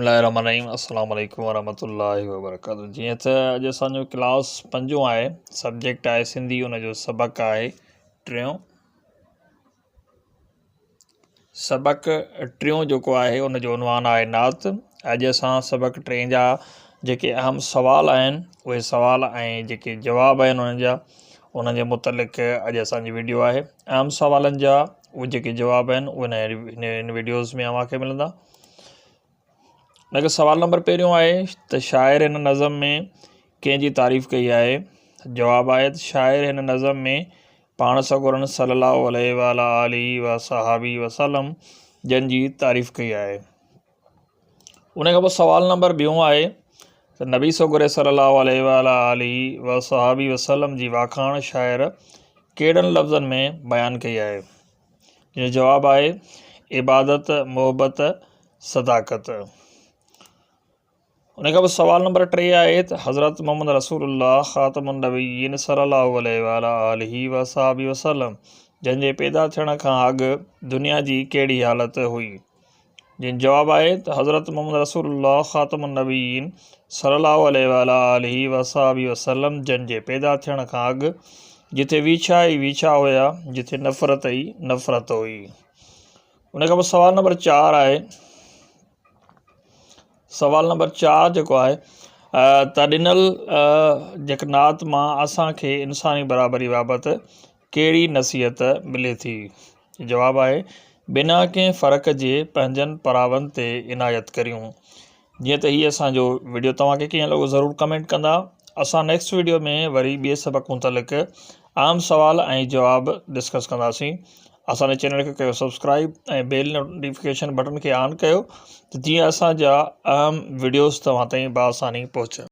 बिस्मिल्लाहिर्रहमानिर्रहीम अस्सलाम वालेकुम वरहमतुल्लाहि वबरकातुहू। जीअं त अॼु असांजो क्लास 5 आहे, सब्जेक्ट आहे सिंधी, उनजो सबक़ु आहे टियों जेको आहे उनजो उनवान आहे नात। अॼु असां सबक़ु 3 जा जेके अहम सवाल आहिनि उहे सवाल ऐं जेके जवाब आहिनि उन्हनि जा उन्हनि जे मुतलिक़ अॼु असांजी वीडियो आहे। अहम सवालनि जा उहे जेके जवाब आहिनि उहे हिन वीडियोज़ में अव्हांखे मिलंदा। हिनखे सवाल नंबर पहिरियों आहे त शाइर हिन नज़म में कंहिंजी तारीफ़ कई आहे। जवाबु आहे त शाइर हिन नज़म में पाण सॻोरन सल्लल्लाहु अलैहि वसहबी वसल्लम जन जी तारीफ़ कई आहे। उन खां पोइ सवाल नंबर ॿियों आहे त नबी सॻोरे सल्लल्लाहु अलैहि वसहबी वसल्लम जी वाखाण शाइर कहिड़नि लफ़्ज़नि में बयानु कई आहे। जो जवाबु आहे इबादत, मोहबत, सदाकत। उन खां पोइ सवाल नंबर 3 आहे त हज़रत मोहम्मद रसूलुल्लाह ख़ातमुन नबीय्यीन सल्लल्लाहु अलैहि वसल्लम जन जे पैदा थियण खां अॻु दुनिया जी कहिड़ी हालत हुई। जिन जवाबु आहे त हज़रत मोहम्मद रसूलुल्लाह ख़ातमुन नबीय्यीन सल्लल्लाहु अलैहि वसल्लम जन जे पैदा थियण खां अॻु जिथे वीछा ई वीछा हुया, जिथे नफ़रत ई नफ़रत हुई। उन खां पोइ सवाल नंबर 4 आहे। सवाल नंबर 4 जेको आहे त ॾिनल जेके नात मां असांखे इंसानी बराबरी बाबति कहिड़ी नसीहत मिले थी। जवाबु आहे बिना कंहिं फ़र्क़ जे पंहिंजनि परावनि ते इनायत करियूं। जीअं त हीअ असांजो वीडियो तव्हांखे कीअं लॻो ज़रूरु कमेंट कंदा। असां नेक्स्ट वीडियो में वरी ॿिए सबक़ मुतलिक़ आम सवाल ऐं जवाब डिस्कस कंदासीं। असांजे चैनल खे कयो सब्सक्राइब ऐं बेल नोटिफिकेशन बटन खे ऑन कयो त जीअं असांजा अहम वीडियोज़ तव्हां ताईं बआसानी पहुचनि।